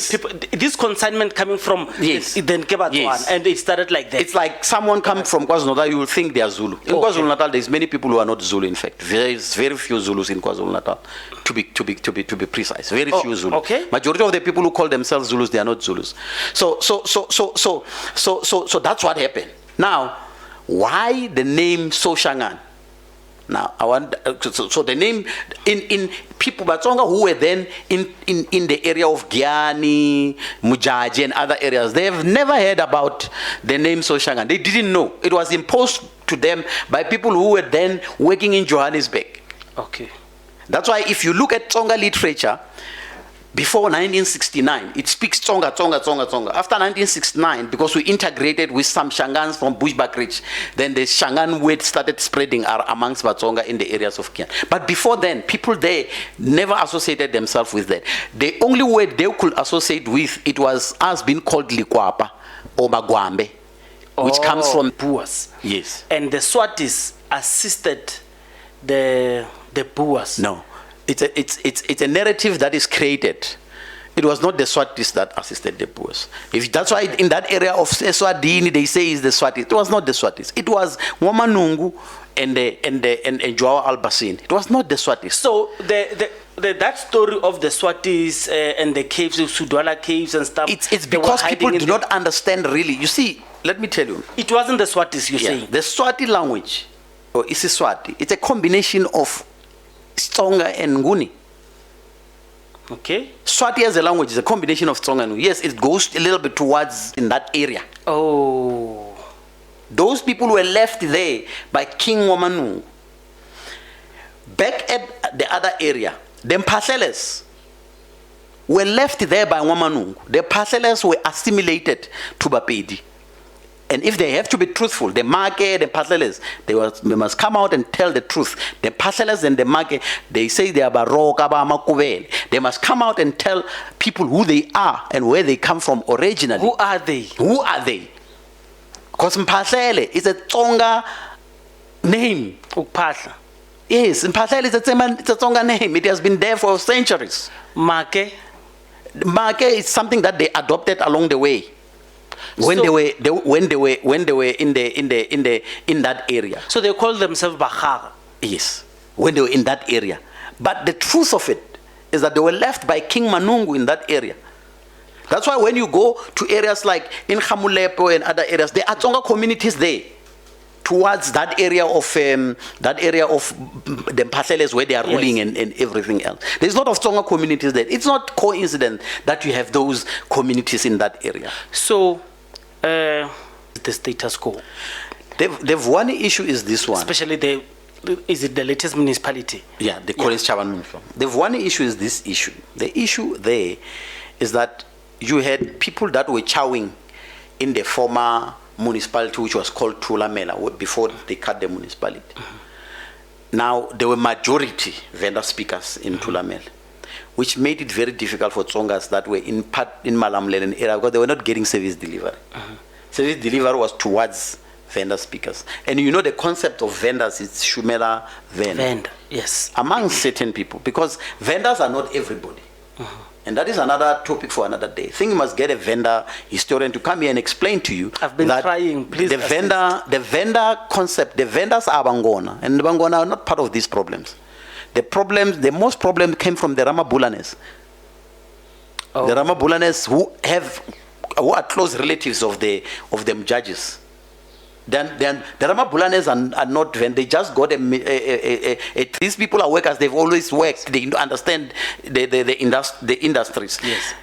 people, this consignment coming from the Nkeba and it started like that. It's like someone come from KwaZulu-Natal, you will think they are Zulu. In KwaZulu-Natal, there's many people who are not Zulu. In fact, there's very few Zulus in KwaZulu-Natal. To be precise, very few Zulus. Okay. Majority of the people who call themselves Zulus, they are not Zulus. So that's what happened. Now, why the name Shangaan? Now, I want so the name in people Batsonga who were then in the area of Giani, Mujaji, and other areas, they have never heard about the name Shangaan. They didn't know. It was imposed to them by people who were then working in Johannesburg. Okay. That's why if you look at Tsonga literature, before 1969, it speaks Tsonga. After 1969, because we integrated with some Shangaans from Bushbuck Ridge, then the Shangaan word started spreading amongst Batsonga in the areas of Kian. But before then, people there never associated themselves with that. The only word they could associate with, it was us being called Likwapa or Magwambe, which comes from Boers. Yes. And the Swatis assisted the Boers. No. It's a narrative that is created. It was not the Swatis that assisted the Boers. If that's why in that area of Eswatini they say is the Swatis. It was not the Swatis. It was Wamanungu and Joao Albasini. It was not the Swatis. So that story of the Swatis and the caves, the Sudwala caves and stuff. It's because people do not understand really. You see, let me tell you. It wasn't the Swatis you're saying. The Swati language, or isiSwati, it's a combination of Tsonga and Nguni. Okay. Swati as a language is a combination of Tsonga and Nguni. Yes, it goes a little bit towards in that area. Oh. Those people were left there by King Wamanu. Back at the other area, the Mpaseles were left there by Wamanu. The Mpaseles were assimilated to Bapedi. And if they have to be truthful, the Make, the Mpaseles, they must come out and tell the truth. The Mpaseles and the Make, they say they are Baroka, Makubele. They must come out and tell people who they are and where they come from originally. Who are they? Who are they? Because Mpasele is a Tsonga name. Upasla. Yes, Mpasele is a Tsonga name. It has been there for centuries. Make is something that they adopted along the way. When they were in that area. So they call themselves Bahara. Yes, when they were in that area. But the truth of it is that they were left by King Manungu in that area. That's why when you go to areas like in Khamulepo and other areas, there are Tsonga communities there. Towards that area of the Mpaseles where they are ruling and everything else. There's a lot of Tsonga communities there. It's not coincident that you have those communities in that area. So, the status quo. They've one issue is this one. Especially is it the latest municipality? Yeah, the Collins Chaban municipality. They've one issue is this issue. The issue there is that you had people that were chowing in the former municipality which was called Thulamela before they cut the municipality. Now there were majority Venda speakers in Thulamela, which made it very difficult for Tsongas that were in Malamlelen area because they were not getting service delivery. Service delivery was towards Venda speakers. And you know the concept of vendors is Shumela Venda. Yes. Among certain people, because vendors are not everybody. And that is another topic for another day. I think you must get a vendor historian to come here and explain to you. I've been trying. Please. The vendor concept, the vendors are Bangona, and the Bangona are not part of these problems. The most problem came from the Ramabulanes. Oh. The Ramabulanes who are close relatives of the judges. Then the Ramabulanes are not when they just got these people are workers. They've always worked. They understand the industries. Yes.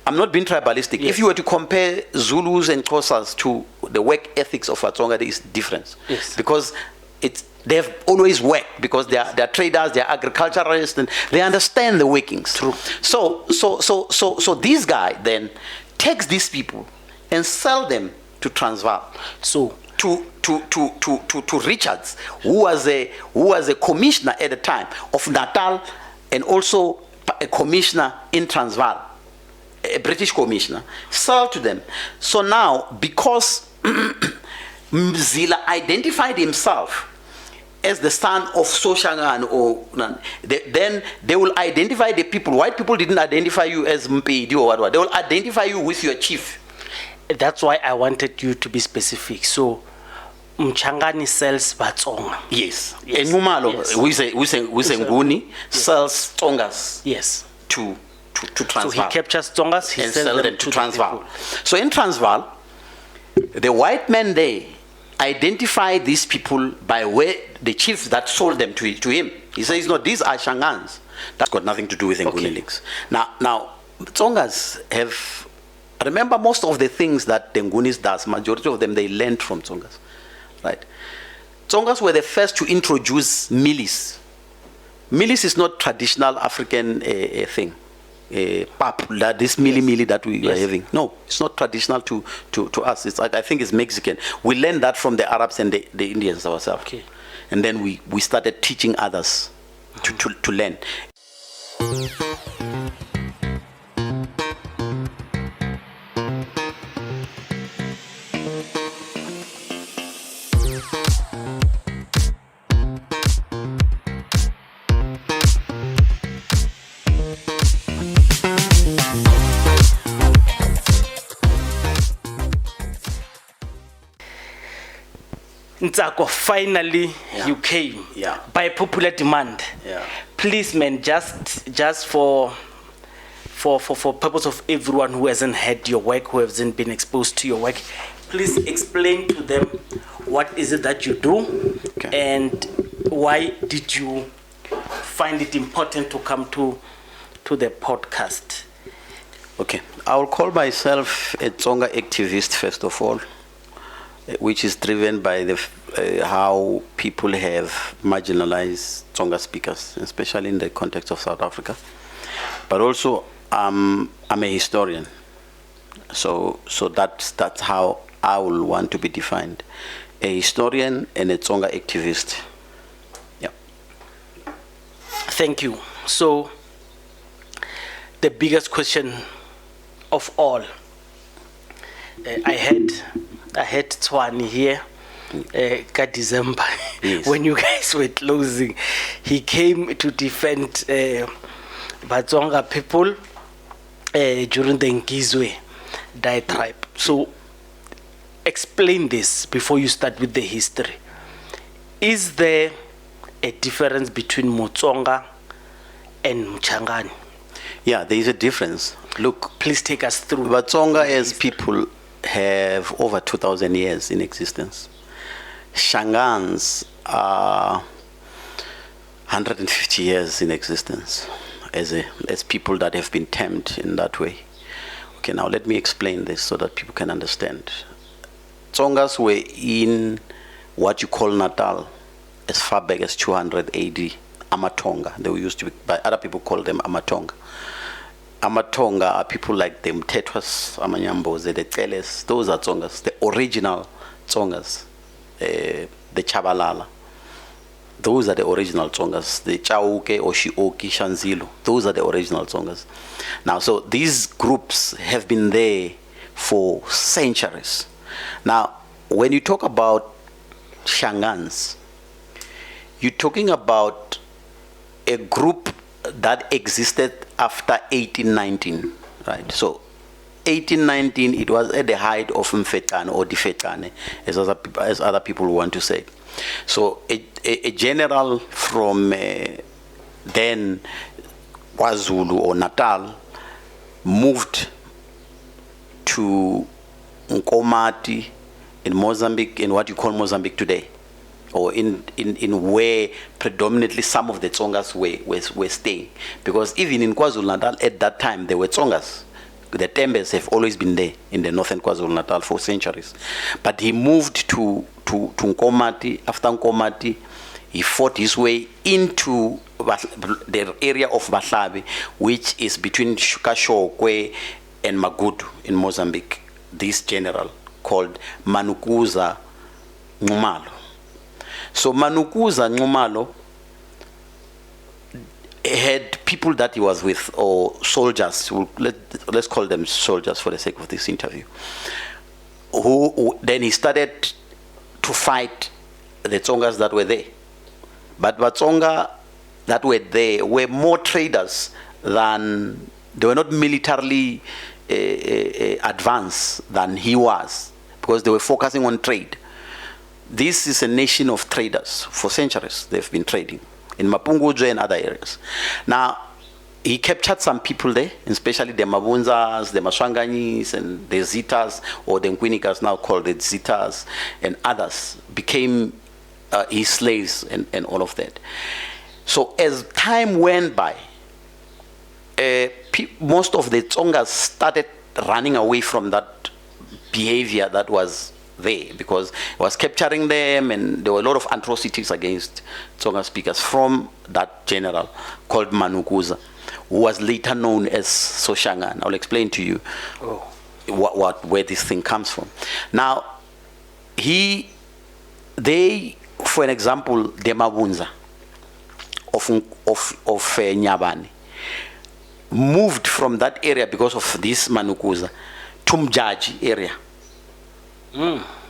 I'm not being tribalistic. Yes. If you were to compare Zulus and Xhosas to the work ethics of Atsonga, there is difference. Yes. Because they've always worked because they are traders, they are agriculturalists, and they understand the workings. True. So this guy then takes these people and sell them to Transvaal. So to Richards, who was a commissioner at the time of Natal and also a commissioner in Transvaal, a British commissioner, sold to them. So now, because Mzila identified himself as the son of Shangaan, or then they will identify the people. White people didn't identify you as Mpedi or whatever. They will identify you with your chief. That's why I wanted you to be specific. So, Mchangani sells Batsonga. Yes. Enumalo, Nguni sells Tsongas. Yes. To Transvaal. So he captures Tsongas, he and sells them to Transvaal. people. So in Transvaal, the white men there identify these people by where the chief that sold them to him. He says, no, these are Shangaans. That's got nothing to do with Nguni links. Now, Tsongas have, remember most of the things that the Ngunis does, majority of them they learned from Tsongas. Right? Tsongas were the first to introduce milis. Milis is not traditional African thing. Pap, this mili that we are having. No, it's not traditional to us. It's like, I think it's Mexican. We learned that from the Arabs and the Indians ourselves. Okay. And then we started teaching others to learn. Ntsako, finally you came by popular demand. Please, man, just for purpose of everyone who hasn't heard your work, who hasn't been exposed to your work, please explain to them what is it that you do, and why did you find it important to come to the podcast. Okay, I will call myself a Tsonga activist first of all, which is driven by the how people have marginalized Tsonga speakers, especially in the context of South Africa. But also, I'm a historian, so that's how I will want to be defined: a historian and a Tsonga activist. Yeah. Thank you. So, the biggest question of all, I had Twani here, December, yes. When you guys were closing. He came to defend Batsonga people during the Ngizwe diatribe. So, explain this before you start with the history. Is there a difference between Motsonga and Mchangani? Yeah, there is a difference. Look, please take us through. Batsonga as people have over 2,000 years in existence. Shangaans are 150 years in existence as people that have been tamed in that way. Okay, now let me explain this so that people can understand. Tsongas were in what you call Natal as far back as 200 AD, Amatonga. They were used to be, by other people call them Amatonga. Amatonga are people like the Mtetwas, Amanyambos, the Teles. Those are Tsongas, the original Tsongas, the Chabalala. Those are the original Tsongas, the Chauke, Oshioki, Shanzilu. Those are the original Tsongas. Now, so these groups have been there for centuries. Now, when you talk about Shangaans, you're talking about a group that existed after 1819, right? So 1819, it was at the height of Mfetane or Difetane, as other people want to say. So a general from then KwaZulu or Natal moved to Nkomati in Mozambique, in what you call Mozambique today, or in where predominantly some of the Tsongas were staying. Because even in KwaZulu-Natal at that time, there were Tsongas. The Tembes have always been there in the northern KwaZulu-Natal for centuries. But he moved to Nkomati. After Nkomati, he fought his way into the area of Bahlabe, which is between Kashokwe and Magudu in Mozambique. This general called Manukuza Ngumalo. So Manukuza Ngumalo had people that he was with, or soldiers, let's call them soldiers for the sake of this interview, who then he started to fight the Tsongas that were there. But Tsonga that were there were more traders than, they were not militarily advanced than he was, because they were focusing on trade. This is a nation of traders. For centuries, they've been trading in Mapungubwe and other areas. Now, he captured some people there, especially the Mabunzas, the Maswanganis, and the Zitas, or the Nkwinikas, now called the Zitas, and others became his slaves and all of that. So as time went by, most of the Tsongas started running away from that behavior that was there, because it was capturing them, and there were a lot of atrocities against Tsonga speakers from that general called Manukuza, who was later known as Shangaan. I'll explain to you where this thing comes from. Now, they, for an example, the Mabunza of Nyabane moved from that area because of this Manukuza to Mjaji area.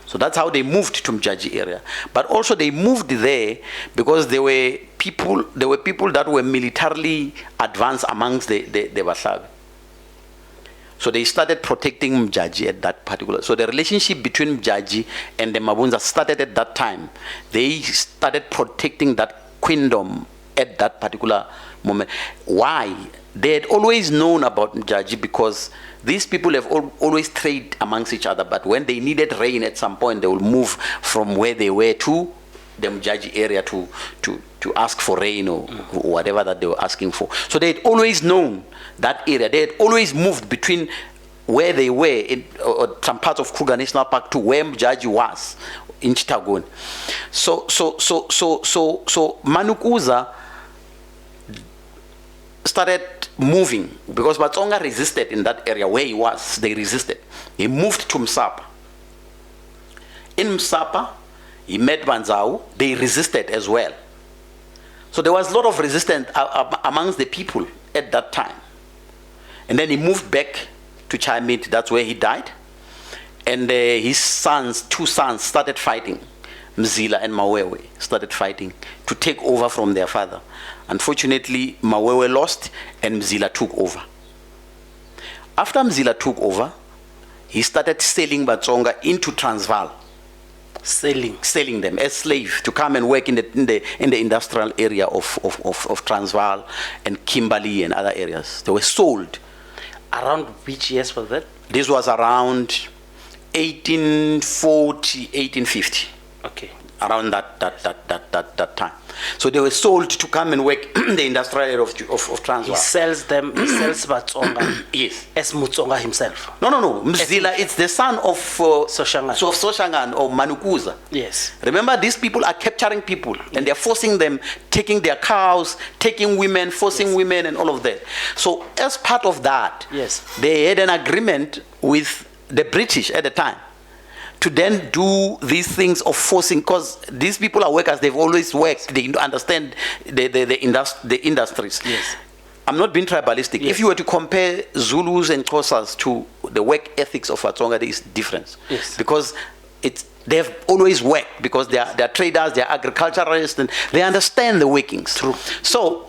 So that's how they moved to Mjaji area. But also they moved there because there were people that were militarily advanced amongst the Bahlavi. So they started protecting Mjaji at that particular. So the relationship between Mjaji and the Mabunza started at that time. They started protecting that queendom at that particular moment. Why? They had always known about Mjaji because these people have always traded amongst each other, but when they needed rain at some point, they will move from where they were to the Mjaji area to ask for rain or whatever that they were asking for. So they had always known that area. They had always moved between where they were in some parts of Kruger National Park to where Mjaji was in Chittagoni. So Manukuza started moving because Batsonga resisted in that area where he was. They resisted. He moved to Msapa. In Msapa, he met Banzau. They resisted as well. So there was a lot of resistance amongst the people at that time. And then he moved back to Chamit. That's where he died. And his sons, two sons, started fighting. Mzila and Mawewe started fighting to take over from their father. Unfortunately, Mawewe lost and Mzila took over. After Mzila took over, he started selling Batsonga into Transvaal. Selling them as slaves to come and work in the industrial area of Transvaal and Kimberley and other areas. They were sold. Around which years was that? This was around 1840, 1850. Okay. Around that time. So they were sold to come and work in the industrial area of Transvaal. He sells Batsonga. Yes. As Mutsonga himself. No. Mzila, it's the son of Soshangaan. So of Soshangaan or Manukuza. Yes. Remember, these people are capturing people and they're forcing them, taking their cows, taking women, forcing women and all of that. So as part of that, they had an agreement with the British at the time to then do these things of forcing, because these people are workers, they've always worked, they understand the industries. Yes. I'm not being tribalistic. Yes. If you were to compare Zulus and Xhosas to the work ethics of Atsonga, there is difference. Yes. Because they've always worked, because they are traders, they are agriculturalists, and they understand the workings. True. So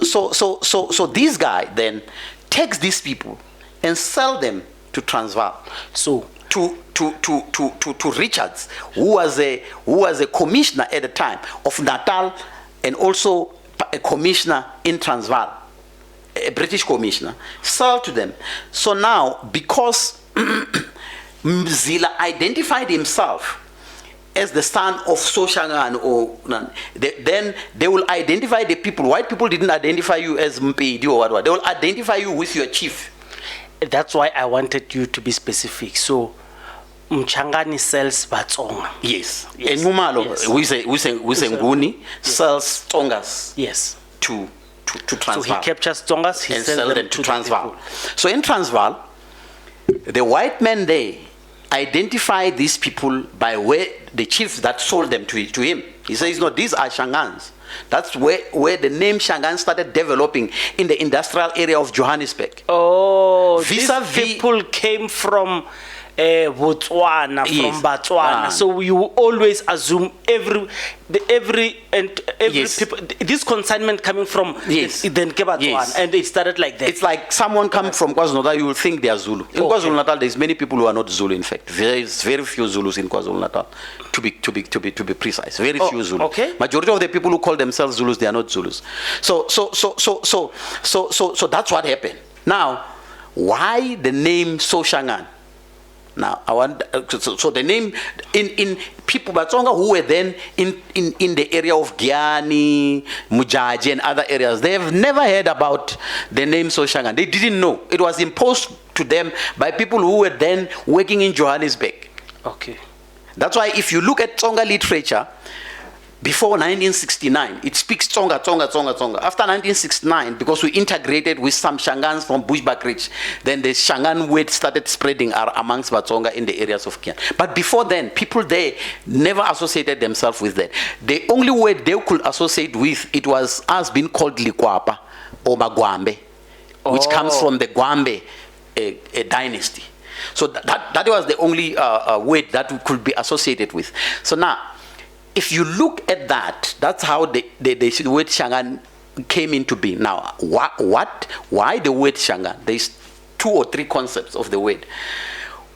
this guy then takes these people and sell them to Transvaal. So to Richards, who was a commissioner at the time of Natal, and also a commissioner in Transvaal, a British commissioner, sold to them. So now, because Mzila identified himself as the son of Soshangaan, then they will identify the people. White people didn't identify you as Mpedi or whatever. They will identify you with your chief. That's why I wanted you to be specific. So Mchangani sells Batsonga. Yes. Enumalo, Nguni sells Tongas. Yes. To Transvaal. So he captures Tongas, he sells them to Transvaal. So in Transvaal, the white men there identify these people by where the chief that sold them to him. He says, no, these are Shangaans. That's where the name Shangaan started developing in the industrial area of Johannesburg. Oh, these people came from Botswana Yes. from Botswana. So you always assume every Yes. people, this consignment coming from Yes. then Botswana, Yes. and it started like that. It's like someone come from KwaZulu-Natal, you will think they are Zulu. In Okay. KwaZulu-Natal, there's many people who are not Zulu. In fact, there's very few Zulus in KwaZulu-Natal. To be precise, very few Zulus. Okay. Majority of the people who call themselves Zulus, they are not Zulus. So that's what happened. Now, why the name Shangaan? Now I want so the name in people Batsonga who were then in the area of Giani, Mujaji and other areas, they have never heard about the name Shangaan. They didn't know. It was imposed to them by people who were then working in Johannesburg. Okay. That's why if you look at Tsonga literature, before 1969, it speaks Tsonga. After 1969, because we integrated with some Shangaans from Bushbuckridge, then the Shangaan word started spreading amongst Batsonga in the areas of Kian. But before then, people there never associated themselves with that. The only word they could associate with, it was us being called Likwapa or Magwambe, which comes from the Gwambe dynasty. So that was the only word that we could be associated with. So now, if you look at that, that's how the word Shangaan came into being. Now, why the word Shangaan? There's 2 or 3 concepts of the word.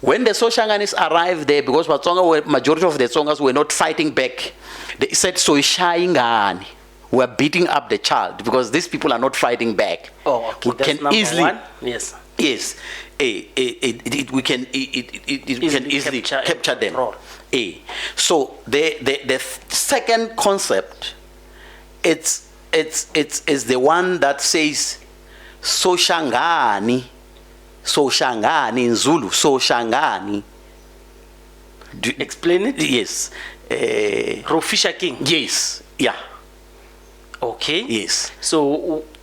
When the Shangaanists arrived there, because majority of the Tsongas were not fighting back, they said, so Shangaan. We're beating up the child because these people are not fighting back. Oh, okay. We That's can number easily, one. Yes. Yes, we can easily capture them. So the second concept, it's the one that says Shangaani in Zulu, Shangaani. Explain it. Yes. Rofisha King. Yes. Yeah. Okay. Yes. So what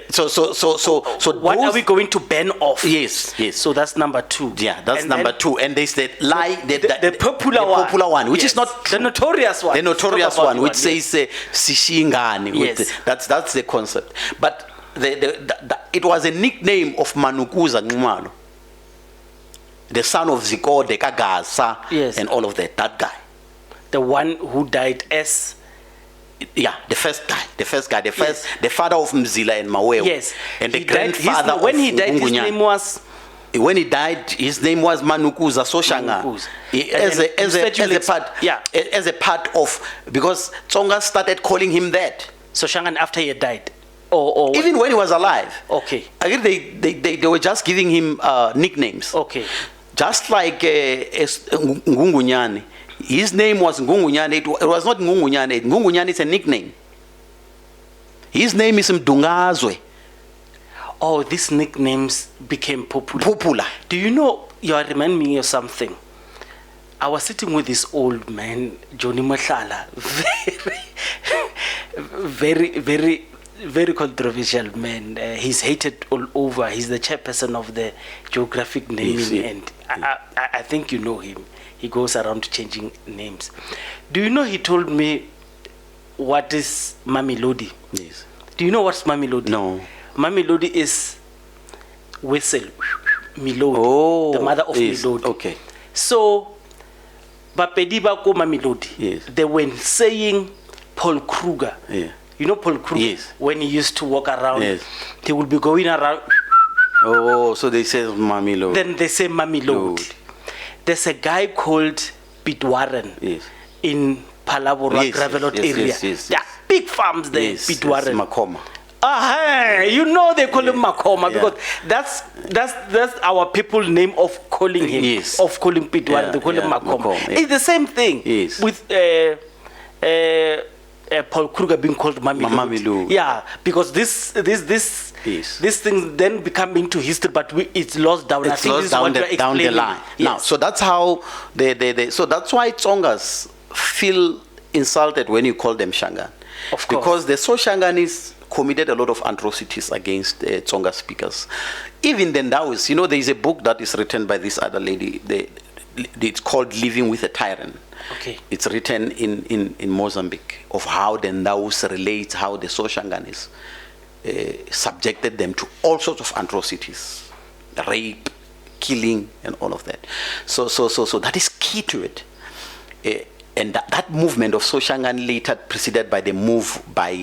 those, are we going to ban off? Yes. So that's number 2. Yeah, that's and number 2. And there's the popular one, which yes. is not the notorious one. The notorious one, which says Sishingani. Yes. That's the concept. But it was a nickname of Manukuza Ngumalo, the son of Ziko de Kagasa, yes. and all of that. That guy, the one who died as. Yeah, the first guy, the father of Mzila and Maweo. Yes. And the grandfather of when he died, his name was. When he died, his name was Manukuza Shangaan. As a part of, because Tsonga started calling him that. Shangaan after he died, or even when he was alive. Okay. Again, they were just giving him nicknames. Okay. Just like Ngungunyane. His name was Ngungunyane. It was not Ngungunyane. Ngungunyane is a nickname. His name is Mdungazwe. Oh, these nicknames became popular. Do you know, you are reminding me of something. I was sitting with this old man, Johnny Mashala. Very controversial man. He's hated all over. He's the chairperson of the geographic naming, and I think you know him. He goes around changing names. Do you know he told me what is Mamelodi? Yes. Do you know what's Mamelodi? No. Mamelodi is whistle, Milodi, the mother of Milodi. Okay. So, Bapedi Bako Mamelodi, yes. They were saying Paul Kruger. Yeah. You know Paul Kruger? Yes. When he used to walk around, yes. He would be going around. Oh, so they say Mamelodi. Then they say Mamelodi. There's a guy called Pete Warren, yes. in Palabora Gravelot area. Yes. There are big farms there, yes, Pete Warren. Makoma. You know they call him Makoma because that's our people name of calling him, yes. of calling Pete Warren. They call him Makoma. It's the same thing with Paul Kruger being called Mamelodi. Yeah, because this thing then become into history, but it's lost down. It's lost down the line. Yes. Now, so that's how so that's why Tsongas feel insulted when you call them Shangaan. Of course. Because the Shangaanists committed a lot of atrocities against Tsonga speakers. Even then, there is a book that is written by this other lady. It's called Living with a Tyrant. Okay. It's written in Mozambique of how the Ndaus relates how the Shangaanists subjected them to all sorts of atrocities, rape, killing and all of that. So that is key to it. And that movement of Shangaan later preceded by the move by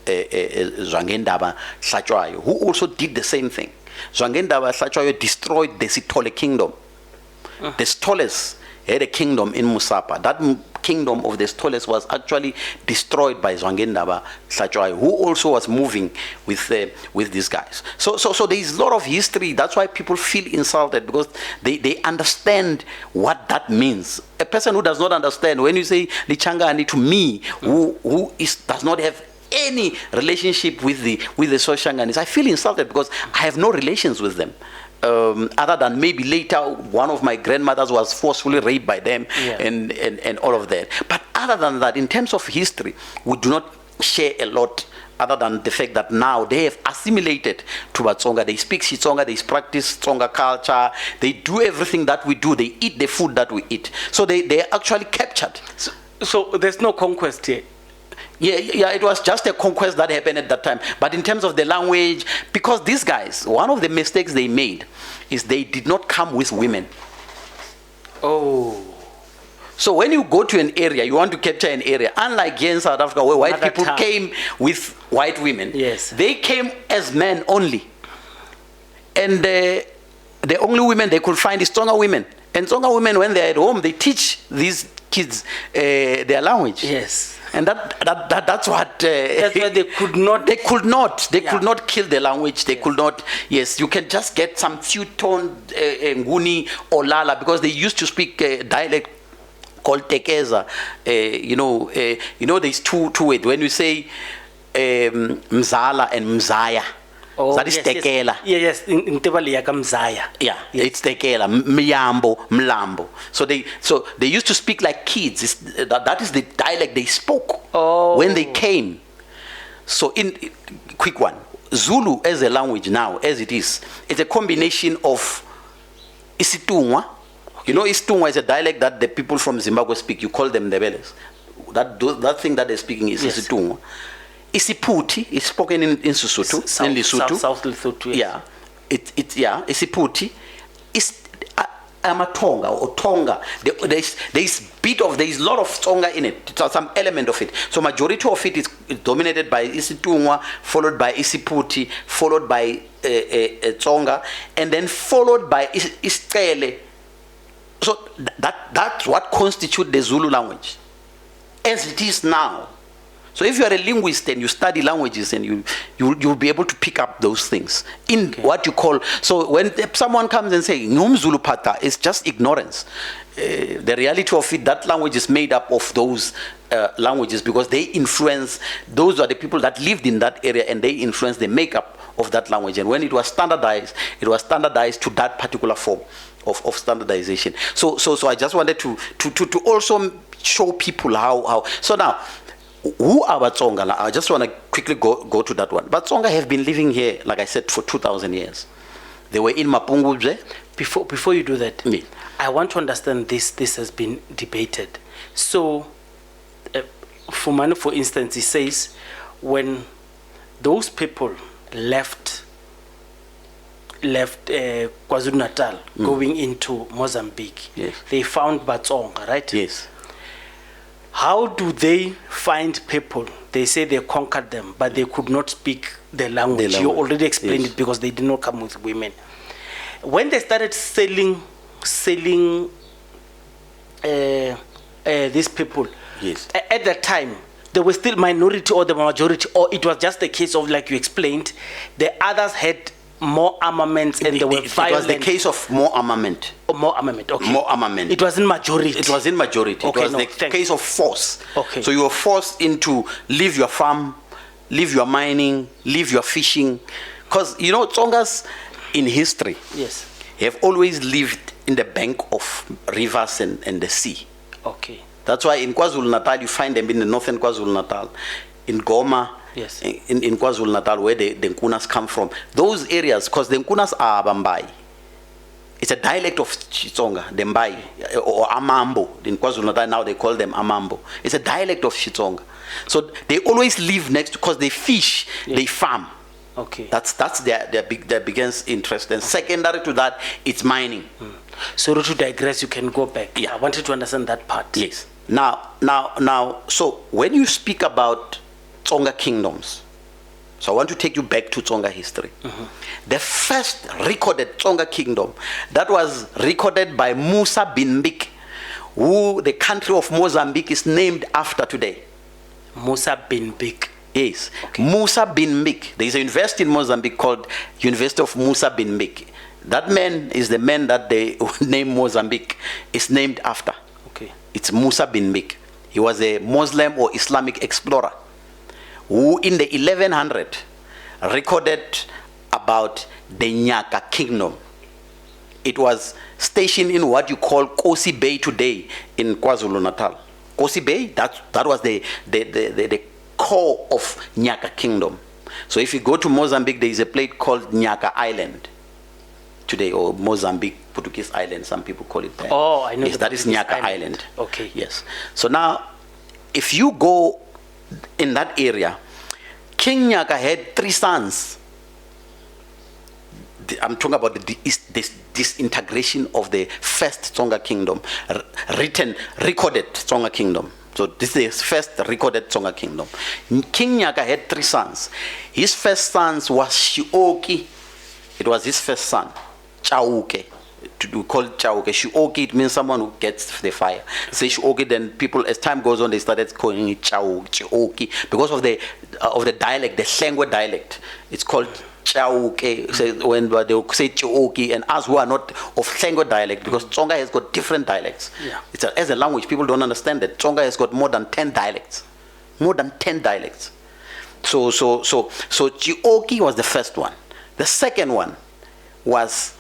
Zwangendaba Hlatshwayo, who also did the same thing. Zwangendaba Hlatshwayo destroyed the Sithole kingdom. The Stoles had a kingdom in Musapa. That kingdom of the Stoles was actually destroyed by Zwangendaba Hlatshwayo, who also was moving with these guys. So there is a lot of history. That's why people feel insulted, because they understand what that means. A person who does not understand, when you say Lichangani to me, who does not have any relationship with the Soshanganis, I feel insulted because I have no relations with them. Other than maybe later one of my grandmothers was forcefully raped by them, and all of that. But other than that, in terms of history, we do not share a lot, other than the fact that now they have assimilated to Tsonga. They speak Tsonga, they practice Tsonga culture, they do everything that we do, they eat the food that we eat. So they are actually captured. So there's no conquest here? Yeah, it was just a conquest that happened at that time. But in terms of the language, because these guys, one of the mistakes they made is they did not come with women. Oh. So when you go to an area, you want to capture an area, unlike here in South Africa where white people came with white women, they came as men only. And the only women they could find is Tsonga women. And Tsonga women, when they're at home, they teach these kids their language. Yes. And that's what that's why they could not could not kill the language. They could not. Yes, you can just get some few tone Nguni or Lala, because they used to speak dialect called Tekeza. There's two it. When you say Mzala and Mzaya, that is Tekela. Yes, in Tebali Mzaya. Yeah, it's Tekela, Miyambo, Mlambo. So they used to speak like kids. That is the dialect they spoke when they came. So quick one, Zulu as a language now, as it is, it's a combination of Isitungwa. You know, Isitungwa is a dialect that the people from Zimbabwe speak. You call them Ndebeles. That thing that they're speaking is Isitungwa. Isiphuthi is spoken in Sesotho, in Lesotho. South Lesotho. Yeah, Isiphuthi is Amatonga or Tonga. There's a lot of Tsonga in it. There's some element of it. So majority of it is dominated by Isitungwa, followed by Isiphuthi, followed by Tsonga, and then followed by Isicele. So that's what constitutes the Zulu language as it is now. So if you are a linguist and you study languages, and you'll be able to pick up those things in what you call. So when someone comes and says Ngum Zulu Pata, it's just ignorance. The reality of it, that language is made up of those languages, because they influence. Those are the people that lived in that area, and they influence the makeup of that language. And when it was standardized to that particular form of standardization. So I just wanted to also show people how. So now, who are Batsonga? I just want to quickly go to that one. Batsonga have been living here, like I said, for 2,000 years. They were in Mapungubwe. Before you do that, I want to understand this. This has been debated. So, Fumani, for instance, he says when those people left KwaZulu-Natal going into Mozambique, they found Batsonga, right? Yes. How do they find people? They say they conquered them, but they could not speak the language. You already explained it, because they did not come with women. When they started selling these people, at that time, they were still minority or the majority, or it was just a case of, like you explained, the others had more armaments and they were violent. It was the case of more armament. More armament, okay. More armament. It was in majority. It was in majority. Okay, it was the case of force. Okay. So you were forced into leave your farm, leave your mining, leave your fishing. Because, Tsongas in history have always lived in the bank of rivers and the sea. Okay. That's why in KwaZulu-Natal, you find them in the northern KwaZulu-Natal. In Goma, in KwaZulu-Natal, where the Nkunas come from. Those areas, because the Nkunas are Bambai. It's a dialect of Tsonga, the Mbai, or Amambo. In KwaZulu-Natal now they call them Amambo. It's a dialect of Tsonga. So they always live next, because they fish, they farm. Okay. That's their biggest interest. And secondary to that, it's mining. So to digress, you can go back. Yeah. I wanted to understand that part. Yes. Now, so when you speak about Tsonga kingdoms, so I want to take you back to Tsonga history. The first recorded Tsonga kingdom that was recorded by Musa bin Mbik, who the country of Mozambique is named after today. Musa bin Mbik. Yes. Okay. Musa bin Mbik. There is a university in Mozambique called University of Musa bin Mbik. That man is the man that they name Mozambique is named after. Okay. It's Musa bin Mbik. He was a Muslim or Islamic explorer who in the 1100 recorded about the Nyaka kingdom. It was stationed in what you call Kosi Bay today in KwaZulu-Natal. Kosi Bay, that was the core of Nyaka kingdom. So if you go to Mozambique, there is a place called Nyaka Island today, or Mozambique, Portuguese Island, some people call it that. Oh, I know. Yes, that is Nyaka Island. Okay. Yes. So now, if you go in that area, King Nyaka had 3 sons. I'm talking about this disintegration of the first Tsonga kingdom, recorded Tsonga kingdom. So this is the first recorded Tsonga kingdom. King Nyaka had 3 sons. His first son was Shioki. It was his first son, Chauke. To call it Chauke. Shioki, it means someone who gets the fire. Say Shioki, then people, as time goes on, they started calling it Chioki because of the dialect, the Sengwe dialect. It's called Chauke. So when they will say Chioki, and us who are not of Sengwe dialect, because Tsonga has got different dialects. Yeah. As a language, people don't understand that Tsonga has got more than 10 dialects. More than 10 dialects. So Chioki was the first one. The second one was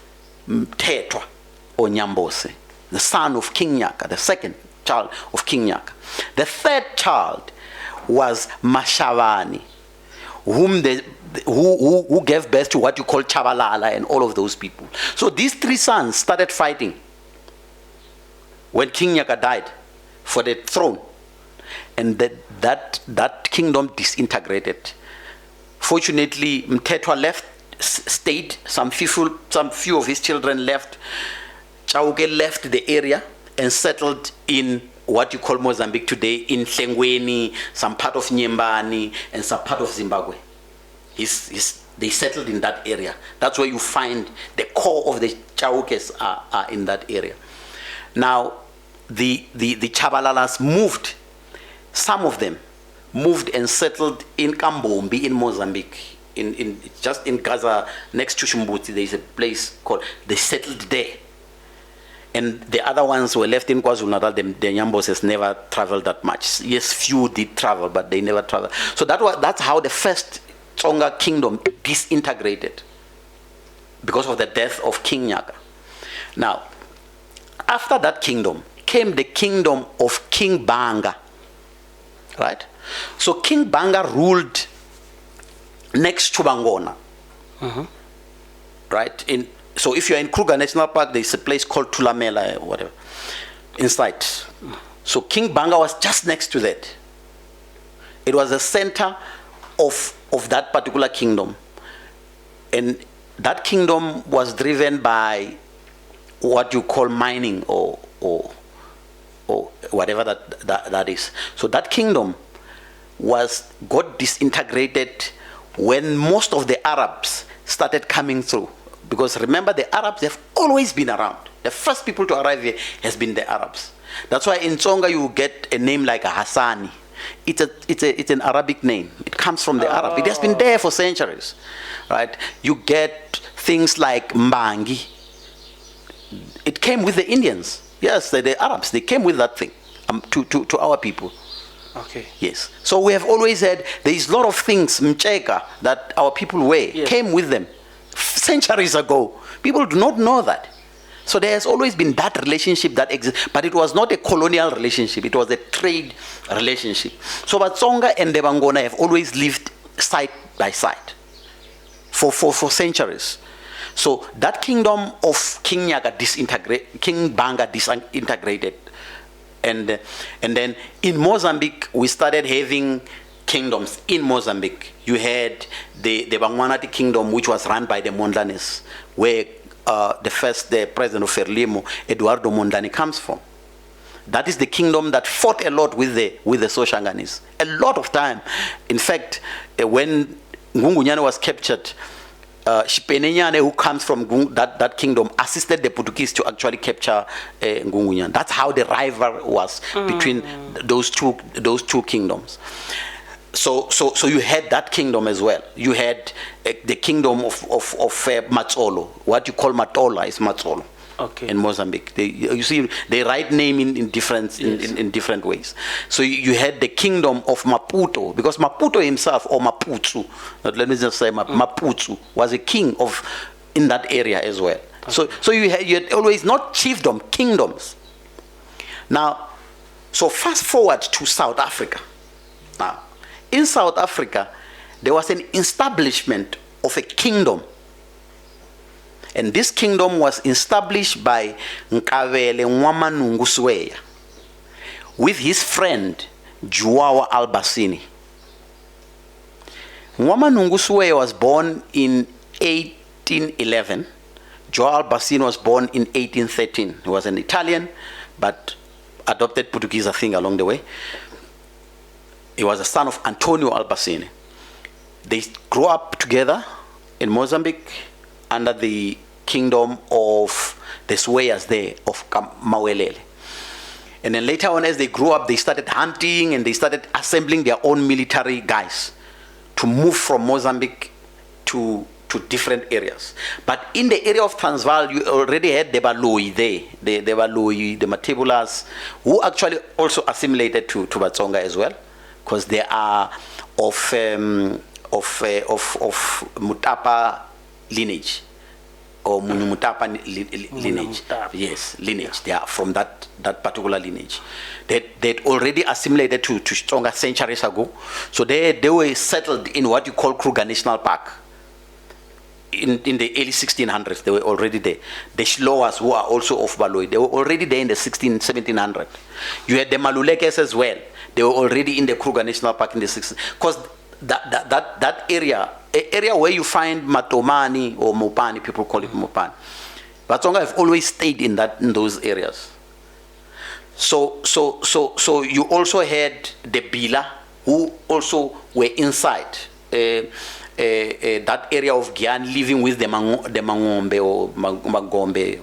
Mtetwa or Nyambose, the son of King Nyaka, the second child of King Nyaka. The third child was Mashavani, who gave birth to what you call Chabalala and all of those people. So these 3 sons started fighting when King Nyaka died for the throne, and that kingdom disintegrated. Fortunately, Mtetwa stayed. Some few of his children left. Chauke left the area and settled in what you call Mozambique today, in Hlengweni, some part of Nyembani, and some part of Zimbabwe. They settled in that area. That's where you find the core of the Chaukes are in that area. Now, the Chabalalas moved. Some of them moved and settled in Kambombi in Mozambique. Just in Gaza, next to Shumbuti, there is a place called, they settled there. And the other ones were left in KwaZulu-Natal. The Nyamboses never traveled that much. Yes, few did travel, but they never traveled. So that's how the first Tsonga kingdom disintegrated, because of the death of King Nyaka. Now, after that kingdom came the kingdom of King Banga. Right? So King Banga ruled next to Bangona. Right? So if you're in Kruger National Park, there's a place called Tulamela or whatever inside. So King Banga was just next to that. It was the center of that particular kingdom. And that kingdom was driven by what you call mining or whatever that is. So that kingdom got disintegrated when most of the Arabs started coming through. Because remember, the Arabs have always been around. The first people to arrive here has been the Arabs. That's why in Tsonga you get a name like a Hassani. It's an Arabic name. It comes from the Arab. It has been there for centuries. Right? You get things like Mbangi. It came with the Indians. Yes, the Arabs, they came with that thing to our people. Okay. Yes. So we have always had, there is a lot of things, Mcheka, that our people wear, came with them centuries ago. People do not know that. So there has always been that relationship that exists, but it was not a colonial relationship, it was a trade relationship. So but Tsonga and the Bangona have always lived side by side for centuries. So that kingdom of King Nyaka King Banga disintegrated. And then in Mozambique, we started having kingdoms in Mozambique. You had the Bangwanati kingdom, which was run by the Mondanes, where the president of Frelimo, Eduardo Mondlane, comes from. That is the kingdom that fought a lot with the Shangaanese. A lot of time. In fact, when Ngungunyane was captured, Shipenenyane, who comes from that kingdom, assisted the Portuguese to actually capture Ngungunyane. That's how the rival was between those two kingdoms. So you had that kingdom as well. You had the kingdom of Matsolo. What you call Matola is Matsolo. Okay. In Mozambique, you see, they write name in different ways. So you had the kingdom of Maputo, because Maputo himself, or Maputu, let me just say Maputu, was a king in that area as well. Okay. So you had always not chiefdom, kingdoms. Now, so fast forward to South Africa. Now, in South Africa, there was an establishment of a kingdom. And this kingdom was established by Nkabele Nwamanungu Sweya with his friend Joao Albasini. Nwamanungu Sweya was born in 1811. Joao Albasini was born in 1813. He was an Italian, but adopted Portuguese, I think, along the way. He was a son of Antonio Albasini. They grew up together in Mozambique under the kingdom of the Sweyas there of Mawelele. And then later on, as they grew up, they started hunting and they started assembling their own military guys to move from Mozambique to different areas. But in the area of Transvaal, you already had the Baloi there, the Baloi, the Matibulas, who actually also assimilated to Batsonga as well, because they are of Mutapa lineage. Or Munumutapa lineage. Yes, lineage. They are from that particular lineage. They'd already assimilated to Tsonga centuries ago. So they were settled in what you call Kruger National Park. In the early 1600s, they were already there. The Shloas, who are also of Baloi, they were already there in the 1700s. You had the Malulekes as well. They were already in the Kruger National Park in the 60s. Because that area where you find Matomani or Mopani, people call it Mopani. Batsonga have always stayed in those areas. So you also had the Bila, who also were inside that area of Gyan, living with the Mangombe or Magombe,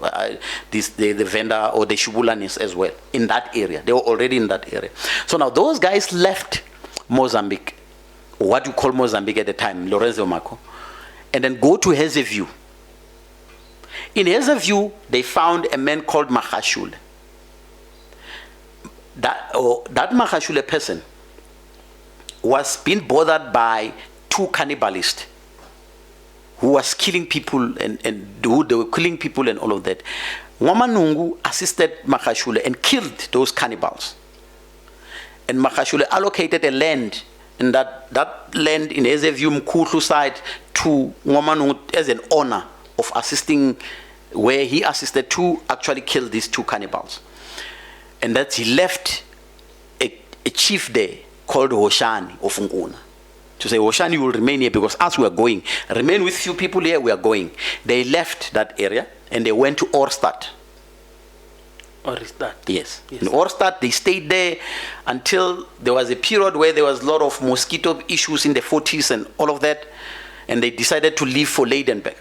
the vendor or the Shubulanis as well, in that area. They were already in that area. So now those guys left Mozambique, what you call Mozambique at the time, Lorenzo Marco, and then go to Hazyview. In Hazyview, they found a man called Mahashule. That Mahashule person was being bothered by two cannibalists who was killing people and who they were killing people and all of that. Nwamanungu assisted Mahashule and killed those cannibals. And Mahashule allocated a land, and that land in Hazyview Mkutlu side to Nwamanungu as an honor of assisting, where he assisted to actually kill these two cannibals. And that he left a chief there called Hoshani of Nguna to say, Hoshani, you will remain here because as we are going, remain with few people here, we are going. They left that area and they went to Orstad. Orstad? Yes. In Orstad, they stayed there until there was a period where there was a lot of mosquito issues in the 40s and all of that, and they decided to leave for Leidenburg.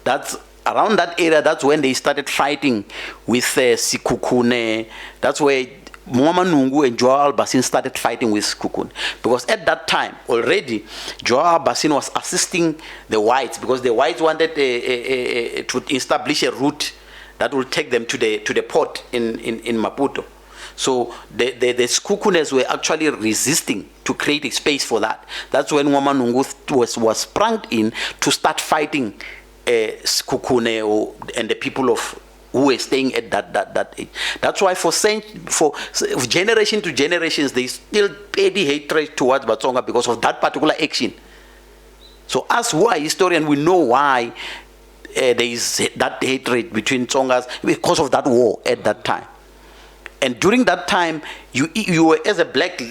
That's around that area. That's when they started fighting with Sikukune. That's where Nwamanungu and Joao Albasini started fighting with Sikukune, because at that time already Joao Albasini was assisting the whites, because the whites wanted to establish a route that will take them to the port in Maputo. So the Sikukunes were actually resisting to create a space for that. That's when Nwamanungu was sprung in to start fighting Sikukune and the people who were staying at that age. That's why for generation to generations, they still pay the hatred towards Batsonga because of that particular action. So us who are historians, we know why there is that hatred between Tsongas, because of that war at that time. And during that time, you were, as a black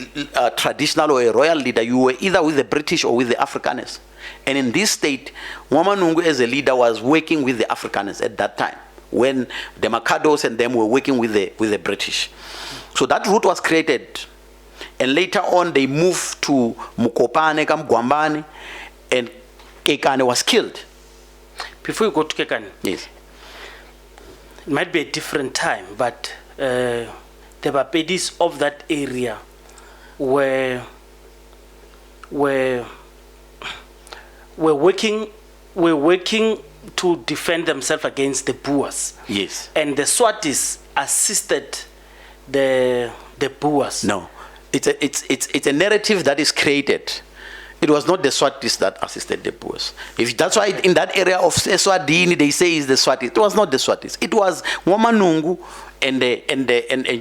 traditional or a royal leader, you were either with the British or with the Afrikaners. And in this state, Nwamanungu as a leader was working with the Afrikaners at that time, when the Makados and them were working with the British. So that route was created. And later on, they moved to Mukopane, Kamgwambane, and Kekane was killed. Before you go to Kekane, yes, it might be a different time, but the Bapedis of that area were working to defend themselves against the Boers. Yes. And the Swatis assisted the Boers. No, it's a narrative that is created. It was not the Swatis that assisted the Boers. If that's why in that area of Eswatini they say is the Swatis. It was not the Swatis. It was Nwamanungu and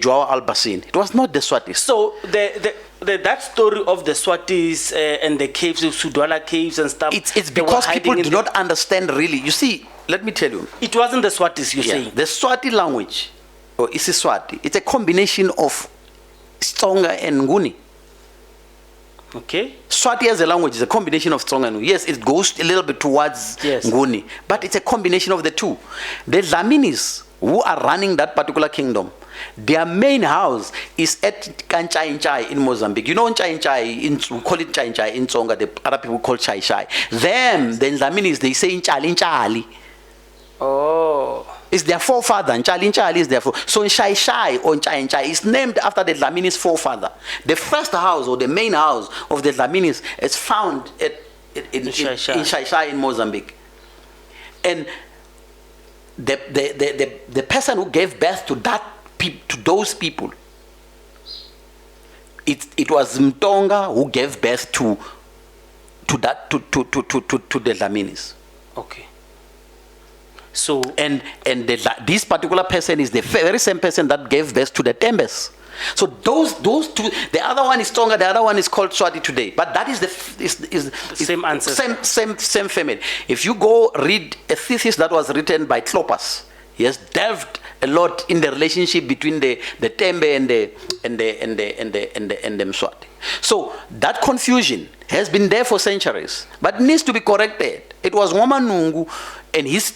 Joao Albasini. It was not the Swatis. So that story of the Swatis and the caves, the Sudwala caves and stuff. It's because people do not understand really. You see, let me tell you. It wasn't the Swatis you're saying. The Swati language, or isiSwati, it's a combination of Tsonga and Nguni. Okay. Swati as a language is a combination of Tsonga and Nguni. Yes, it goes a little bit towards Nguni, but it's a combination of the two. The Dlaminis who are running that particular kingdom, their main house is at Kanchai in Mozambique. You know Nchai, we call it Nchai in Tsonga, the other people call Chai Chai. Them, the Dlaminis, they say Nchali. Oh. It's their forefather. Nchali is their forefather. So Nchai or Nchai is named after the Dlamini's forefather. The first house or the main house of the Dlaminis is found in Nchai in Mozambique. And the person who gave birth to those people, it was Mtonga who gave birth to the Dlaminis. Okay. So this particular person is the very same person that gave birth to the Tembes. So those two, the other one is Tonga, the other one is called Swati today. But that is the same ancestor. Same family. If you go read a thesis that was written by Klopas, he has delved a lot in the relationship between the Tembe and the Mswati. So that confusion has been there for centuries, but needs to be corrected. It was Nwamanungu and his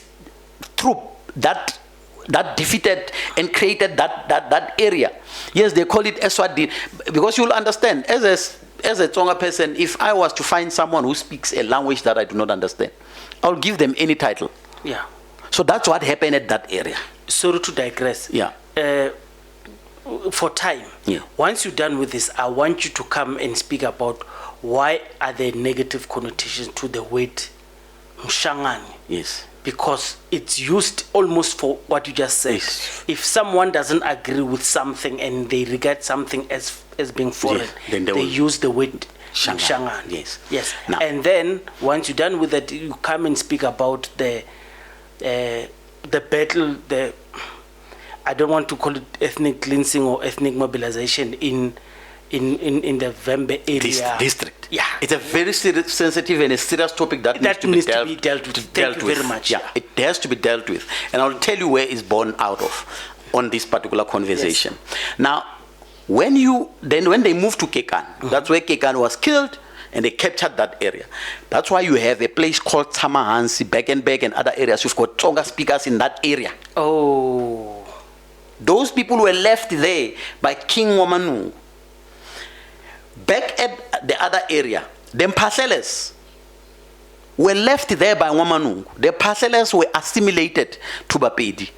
troop that defeated and created that area. Yes, they call it Eswatini, because you'll understand, as a Tsonga person, if I was to find someone who speaks a language that I do not understand, I'll give them any title. Yeah. So that's what happened at that area. Sorry to digress. Yeah. For time, yeah. Once you're done with this, I want you to come and speak about why are there negative connotations to the word Shangaan. Yes. Because it's used almost for what you just said. Yes. If someone doesn't agree with something and they regard something as being foreign, yes, then they use the word Shangaan. Yes. Yes. Now, and then once you're done with that, you come and speak about the battle, I don't want to call it ethnic cleansing or ethnic mobilization in the Vembe area. District. Yeah. It's a very sensitive and a serious topic that needs to be dealt with. Thank you very much. Yeah, it has to be dealt with. And I'll tell you where it's born out of on this particular conversation. Yes. Now, when they moved to Kekane, that's where Kekane was killed, and they captured that area. That's why you have a place called Tamahansi, Bekenberg, and other areas. You've got Tsonga speakers in that area. Oh. Those people were left there by King Nwamanungu. Back at the other area, the Mpaseles were left there by Nwamanungu. The Mpaseles were assimilated to Bapedi.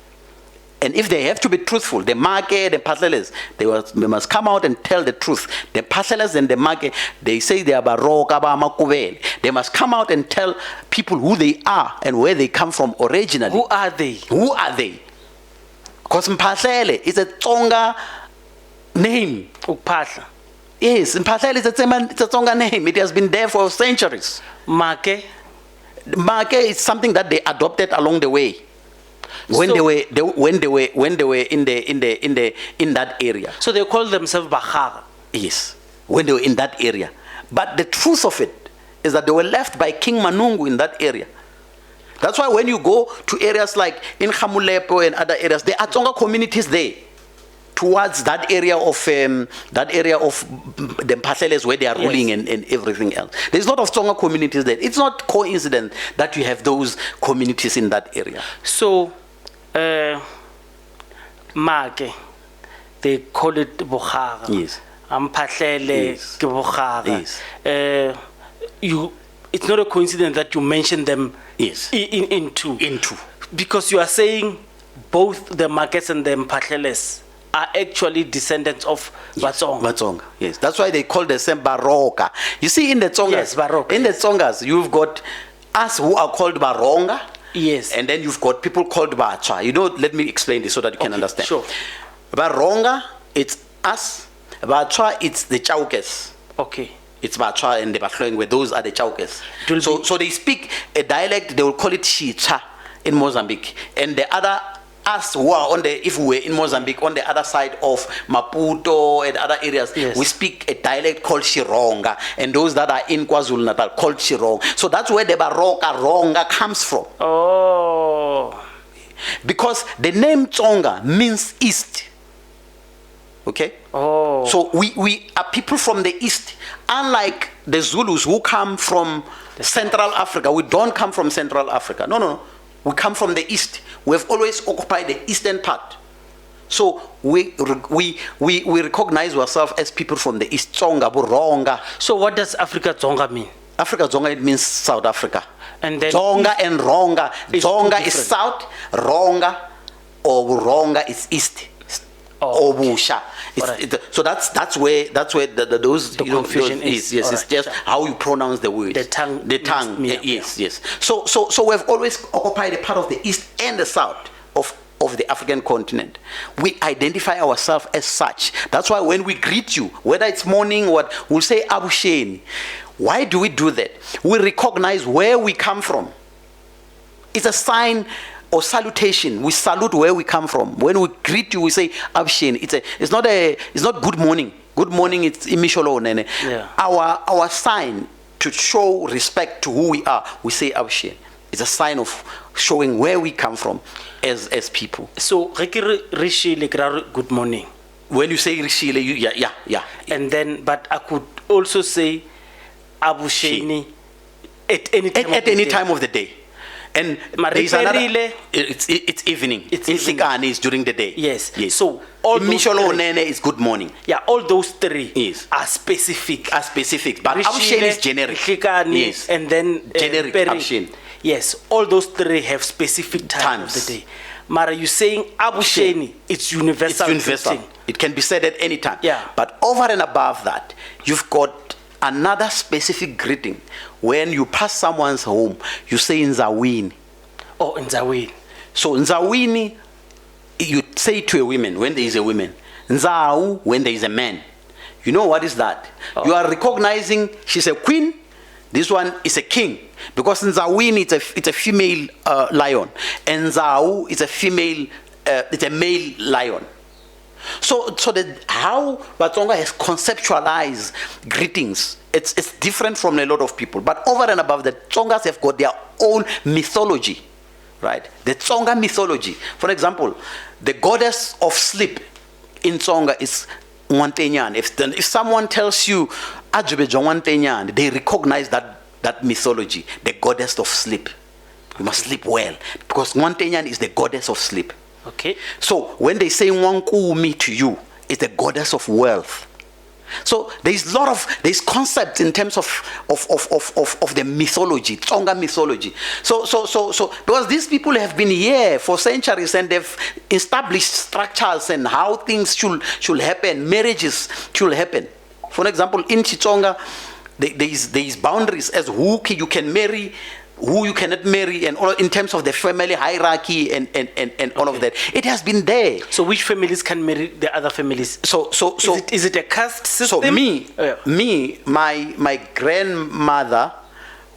And if they have to be truthful, the Make, the Mpaseles, they must come out and tell the truth. The Mpaseles and the Make, they say they are Baroka, Makubele. They must come out and tell people who they are and where they come from originally. Who are they? Who are they? Because Mpasele is a Tsonga name. Upatla. Yes, Mpasele is a Tsonga name. It has been there for centuries. Make is something that they adopted along the way. When they were in that area. So they call themselves Bahara. Yes, when they were in that area. But the truth of it is that they were left by King Manungu in that area. That's why when you go to areas like in Khamulepo and other areas, there are Tsonga communities there. towards that area of the Mpahleles where they are ruling and everything else. There's a lot of Tsonga communities there. It's not coincident that you have those communities in that area. So, Make, they call it Bokhara. Yes. Mphahlele ke Bokhara. Yes. It's not a coincidence that you mention them. Yes. In two. Because you are saying both the Makets and the Mpathleles are actually descendants of Batsonga. Batsonga, yes. That's why they call themselves Baroka. You see, in the Tsongas, yes, Baroka, in the Tsongas, you've got us who are called Baronga. Yes. And then you've got people called Bacha. Let me explain this so that you can understand. Sure. Baronga, it's us. Bacha, it's the Chaukes. Okay. It's Bacha and the Bachloing, where those are the Chaukes. So they speak a dialect, they will call it Shicha in Mozambique. And the other, us who are if we were in Mozambique, on the other side of Maputo and other areas, yes, we speak a dialect called Shironga. And those that are in KwaZulu-Natal called Shirong. So that's where the Baroka Ronga comes from. Oh. Because the name Tsonga means east. Okay? Oh. So we are people from the east. Unlike the Zulus who come from Central Africa. We don't come from Central Africa. No. We come from the east. We have always occupied the eastern part. So we recognize ourselves as people from the east. Tsonga, Buronga. So what does Africa Tsonga mean? Africa Tsonga, it means South Africa. And then Tsonga and Ronga. Tsonga is south, Ronga or Buronga is east. Or Busha. So that's where those confusion is. Yes, it's just how you pronounce the word. The tongue. Yes. So we've always occupied a part of the east and the south of the African continent. We identify ourselves as such. That's why when we greet you, whether it's morning or what, we'll say Abusheni. Why do we do that? We recognize where we come from. It's a sign or salutation. We salute where we come from. When we greet you, we say Abshin. It's not good morning. Good morning, it's imisholo nene. Yeah. Our sign to show respect to who we are, we say Abshin. It's a sign of showing where we come from as people. So good morning. When you say Rishile, yeah. And then, but I could also say Abusheni at any time of the day. And it's evening. It's in Shangaan is during the day. Yes. So all Misholo Nene is good morning. Yeah, all those three are specific. But Abshen is generic. Yes. And then generic Abshen. Yes, all those three have specific times of the day. Mara, you saying Abusheni, it's universal. It's universal. It can be said at any time. Yeah. But over and above that, you've got another specific greeting. When you pass someone's home, you say Nzawini. Oh, Nzawini. So Nzawini, you say to a woman when there is a woman. Nzawu when there is a man. You know what is that? Oh. You are recognizing she's a queen. This one is a king. Because Nzawini, it's a female lion. And Nzawu is a female, it's a male lion. So how Batsonga has conceptualized greetings, it's different from a lot of people. But over and above that, Tsongas have got their own mythology, right? The Tsonga mythology. For example, the goddess of sleep in Tsonga is Nwantenyan. If someone tells you Ajube Nwantenyan, they recognize that mythology, the goddess of sleep. You must sleep well, because Nwantenyan is the goddess of sleep. Okay. So when they say Nwankumi to you, it's the goddess of wealth. So there's concepts in terms of the mythology, Tsonga mythology. So because these people have been here for centuries and they've established structures and how things should happen, marriages should happen. For example, in Tsonga, there is boundaries as who you can marry, who you cannot marry, and all in terms of the family hierarchy and all of that. It has been there. So which families can marry the other families? So is it a caste system? So my grandmother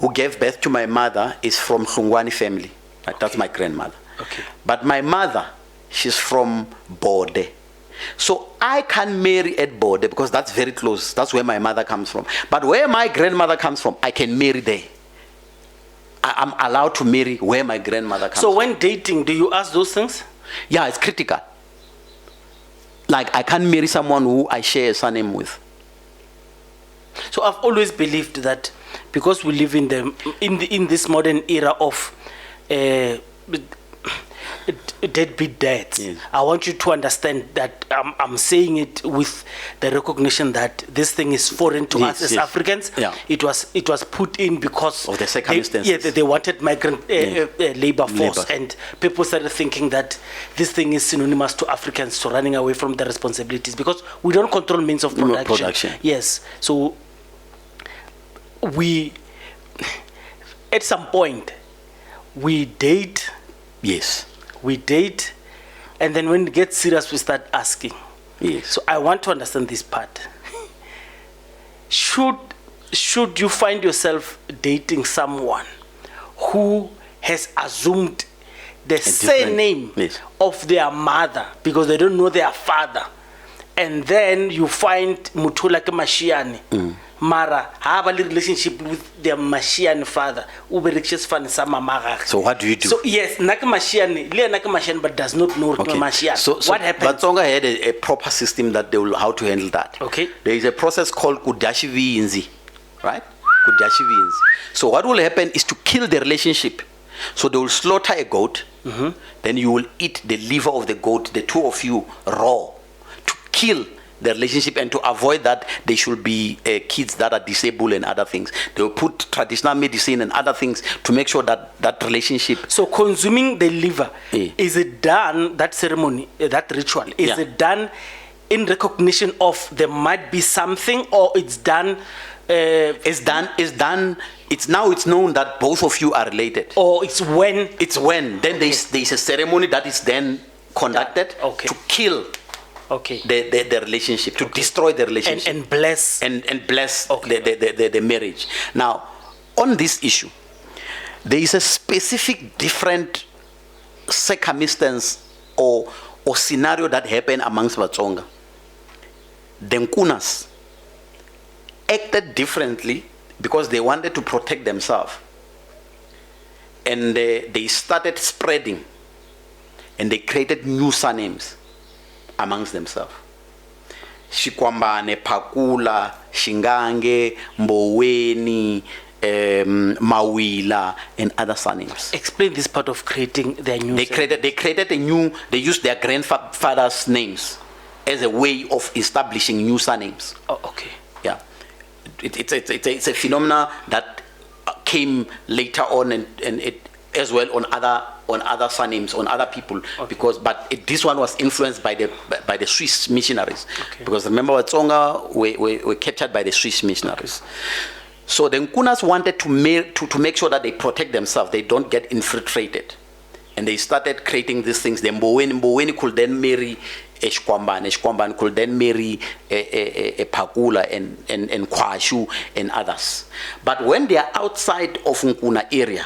who gave birth to my mother is from Khungwani family. Like, that's my grandmother. Okay. But my mother, she's from Bode. So I can marry at Bode because that's very close. That's where my mother comes from. But where my grandmother comes from, I can marry there. I'm allowed to marry where my grandmother comes from. So when dating, do you ask those things? Yeah, it's critical. Like I can't marry someone who I share a surname with. So I've always believed that because we live in this modern era of deadbeat dads, Yes. I want you to understand that I'm saying it with the recognition that this thing is foreign to Yes, us as yes. Africans. Yeah. It was put in because of the circumstances. they wanted migrant labor force, Labor. and people started thinking that this thing is synonymous to Africans, so running away from the responsibilities because we don't control means of production. Yes, so we at some point we date. Yes. We date, and then when it gets serious, we start asking. Yes. So I want to understand this part. Should you find yourself dating someone who has assumed the surname yes. of their mother because they don't know their father, and then you find Mutula ke Mashiane, Mara have a relationship with their Mashiane father, so what do you do? So yes, Nakamashiane, but does not know Mashiane. So what happened? But Tsonga had a proper system that they will how to handle that. Okay. There is a process called Kudashivi, right? Kudashivi. So what will happen is to kill the relationship. So they will slaughter a goat, then you will eat the liver of the goat, the two of you raw, to kill the relationship and to avoid that there should be kids that are disabled and other things. They will put traditional medicine and other things to make sure that that relationship. So consuming the liver, is it done, that ceremony, that ritual, is it done in recognition of there might be something, or it's done? It's known that both of you are related. Or it's when? It's when. Then there's a ceremony that is then conducted to kill the relationship, to destroy the relationship. And bless. And bless the marriage. Now, on this issue, there is a specific different circumstance or scenario that happened amongst Tsonga. The Nkunas acted differently because they wanted to protect themselves. And they started spreading. And they created new surnames amongst themselves. Shikwambane, Pakula, Shangaan, Mboweni, Mawila, and other surnames. Explain this part of creating their new. They created a new. They used their grandfather's names as a way of establishing new surnames. Oh, okay. Yeah, it's a phenomena that came later on, and it as well on other surnames, on other people, but this one was influenced by the Swiss missionaries, because remember Tsonga were captured by the Swiss missionaries. So the Nkunas wanted to make sure that they protect themselves, they don't get infiltrated, and they started creating these things. The Mboweni could then marry Shkwambane could then marry a Pakula and Kwashu and others. But when they are outside of Nkuna area,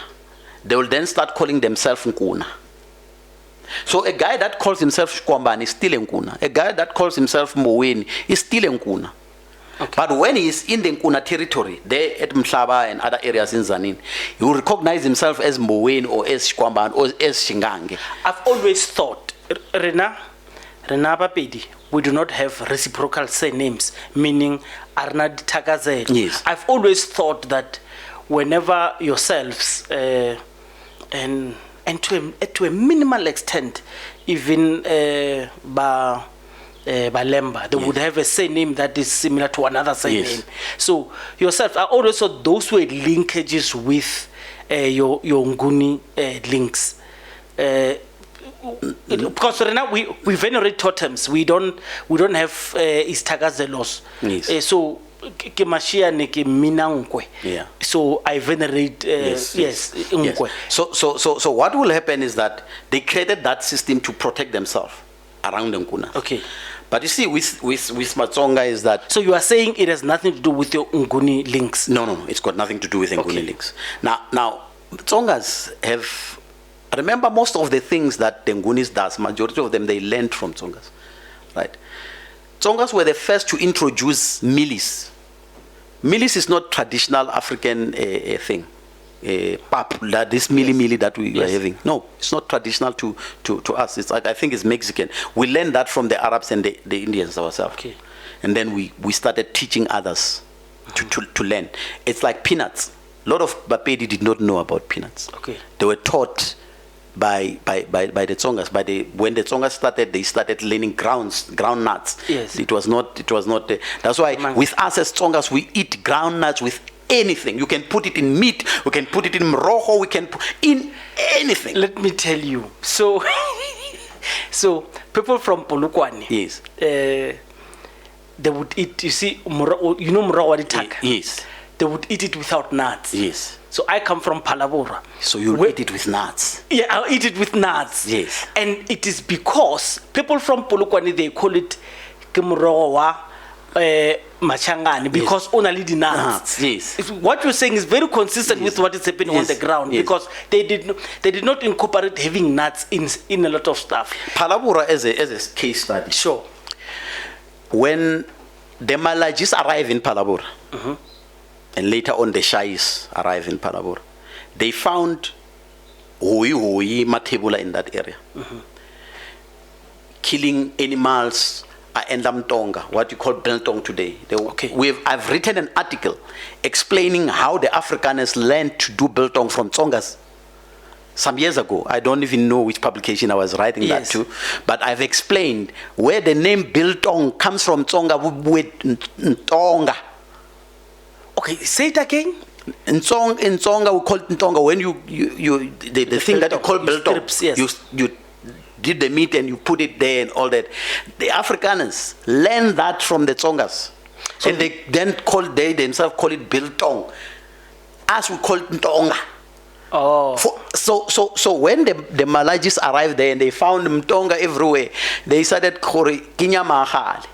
they will then start calling themselves Nkuna. So a guy that calls himself Shkwambane is still Nkuna. A guy that calls himself Mboweni is still Nkuna. But when he is in the Nkuna territory, there at Mhlaba and other areas in Zanin, he will recognize himself as Mboweni or as Shkwambane or as Shangaan. I've always thought, Rena Bapedi, we do not have reciprocal surnames, meaning Arnad Tagazel. Yes. I've always thought that whenever yourselves, and to a minimal extent, even Balemba, they would have a surname that is similar to another surname. Yes. So yourself, I always thought those were linkages with your Nguni links. Because right now we venerate totems. We don't have istagazelos. Yes. So ke Mashiane ke Minankwe. Yeah. So I venerate yes. So what will happen is that they created that system to protect themselves around the Nkuna. Okay. But you see, with Matsonga is that. So you are saying it has nothing to do with your Nguni links? No, it's got nothing to do with Nguni links. Now, Tsongas have. Remember, most of the things that the Ngunis does, majority of them, they learned from Tsongas, right? Tsongas were the first to introduce milis. Milis is not traditional African thing. pap, this mili that we are having. No, it's not traditional to us. It's like, I think it's Mexican. We learned that from the Arabs and the Indians ourselves. Okay. And then we started teaching others to learn. It's like peanuts. A lot of Bapedi did not know about peanuts. Okay. They were taught by the Tsongas. When the Tsongas started, they started learning ground nuts. Yes. It was not. That's why with us as Tsongas, we eat ground nuts with anything. You can put it in meat. We can put it in mroho. We can put in anything. Let me tell you. So, so people from Polokwane. Yes. They would eat. You see, you know mroho waditaka. Yes. They would eat it without nuts. Yes. So I come from Palabora. So you'll eat it with nuts. Yeah, I'll eat it with nuts. Yes. And it is because people from Polokwane, they call it Kimrowa Machangani, because only the nuts. Yes. What you're saying is very consistent with what is happening on the ground, because they did not incorporate having nuts in a lot of stuff. Palabora as a case study. Sure. When the Malajis arrive in Palabora, and later on the Shais arrive in Palabora, they found Hui Matebula in that area. Killing animals and Tonga, what you call biltong today. I've written an article explaining how the Afrikaners learned to do biltong from Tsongas some years ago. I don't even know which publication I was writing that to, but I've explained where the name biltong comes from. Tsonga with Tonga. Okay, say it again. In Tsonga we call it Tonga. When the thing that you call biltong, you did the meat and you put it there and all that. The Afrikaners learned that from the Tsongas, so and they themselves call it biltong. As we call it Tonga. Oh. So when the Malajis arrived there and they found Mtonga everywhere, they started calling Kinyamahale.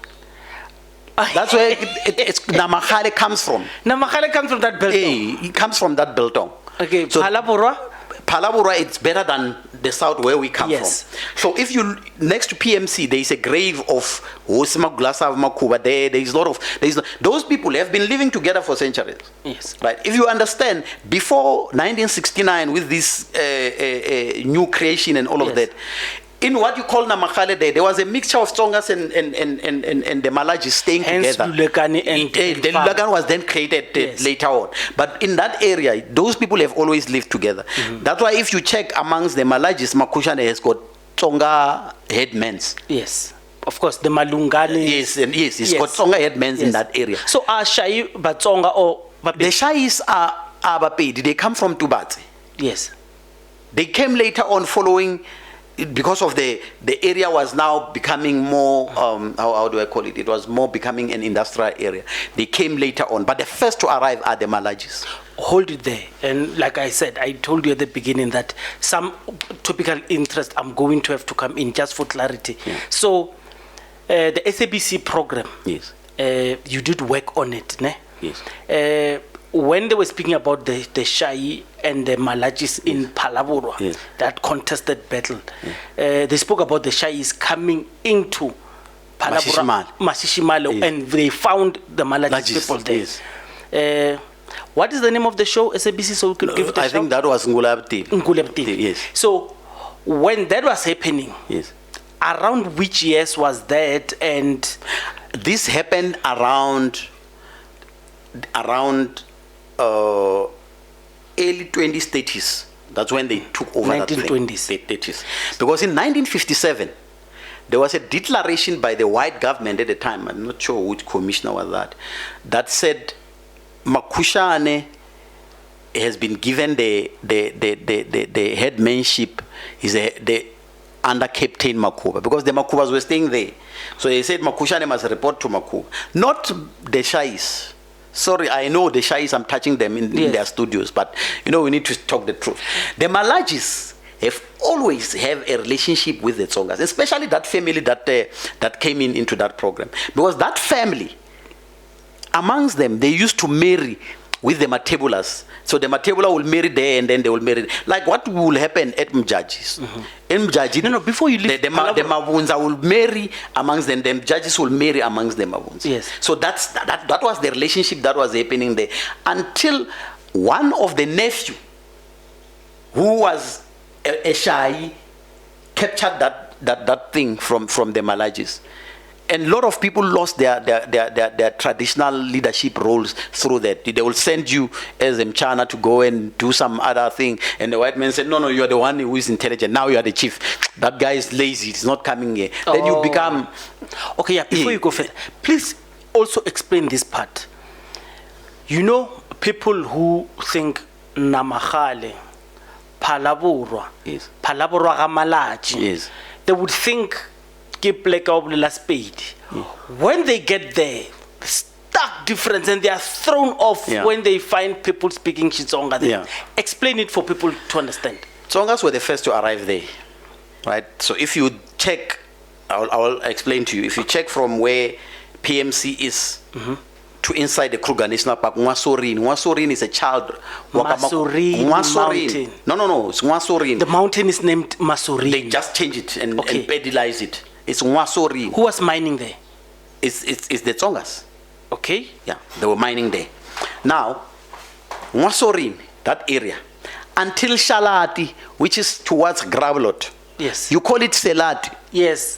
That's where Namahale comes from. Namahale comes from that biltong. It comes from that biltong. Okay, so Palabora, it's better than the south where we come from. So if you, next to PMC, there is a grave of Hosima Glasa of Makuba. Those people have been living together for centuries. Yes. Right. If you understand, before 1969, with this new creation and all of that, in what you call Namakhale there was a mixture of Tsongas and the Malajis staying together. The Lulagani was then created later on. But in that area, those people have always lived together. That's why if you check amongst the Malajis, Makushane has got Tsonga headmans. Yes. Of course, the Malungani. He's got Tsonga headmans in that area. So are Shai Batsonga or Bapedi? The Shais are Bapedi. They come from Tubatse. Yes. They came later on following, because of the area was now becoming more, how do I call it? It was more becoming an industrial area. They came later on, but the first to arrive are the Malajis. Hold it there. And like I said, I told you at the beginning that some topical interest I'm going to have to come in just for clarity. So the SABC program, you did work on it, ne? Yes. When they were speaking about the Shai and the Malajis in Palabora, that contested battle, they spoke about the Shais coming into Palabora, Masishimalo, and they found the Malajis people there. Yes. What is the name of the show, SABC, so we could give it a shout? I think that was Ngulabti. Yes. So when that was happening, around which years was that? And this happened around early 20s, 30s. That's when they took over 1920s. that 30s. Because in 1957, there was a declaration by the white government at the time, I'm not sure which commissioner was that said Makushane has been given the headmanship under Captain Makuba, because the Makubas were staying there. So they said Makushane must report to Makuba. Not the Shais. Sorry, I know the Shais, I'm touching them in their studios, but we need to talk the truth. The Malajis have always have a relationship with the Tsongas, especially that family that came into that program. Because that family, amongst them, they used to marry with the Matebulas. So the Matebula will marry there and then they will marry. Like what will happen at Mjajis? In Mjaji, before you leave, the Mavunza will marry amongst them. The Mjajis will marry amongst the Mavunza. Yes. So that was the relationship that was happening there until one of the nephew who was a Shai, captured that thing from the Malajis. And a lot of people lost their traditional leadership roles through that. They will send you as Mchana to go and do some other thing. And the white man said, no, you are the one who is intelligent. Now you are the chief. That guy is lazy. He's not coming here. Oh. Then you become... Okay, yeah, before you go further, please also explain this part. You know, people who think Namahale, Palaburwa, yes, Palaburwa Gamalaji, yes, they would think when they get there, stark difference, and they are thrown off when they find people speaking Xitsonga. Yeah. Explain it for people to understand. Tsongas were the first to arrive there, right? So if you check, I'll explain to you. If you check from where PMC is to inside the Kruger National Park, Nwasorin is a child. Masorin Mountain. No, it's Nwasorin. The mountain is named Masorin. They just changed it and pedalize it. It's Nwasorin. Who was mining there? It's the Tsongas. Okay. Yeah, they were mining there. Now, Nwasorin, that area, until Shalati, which is towards Gravelot. Yes. You call it Selati. Yes.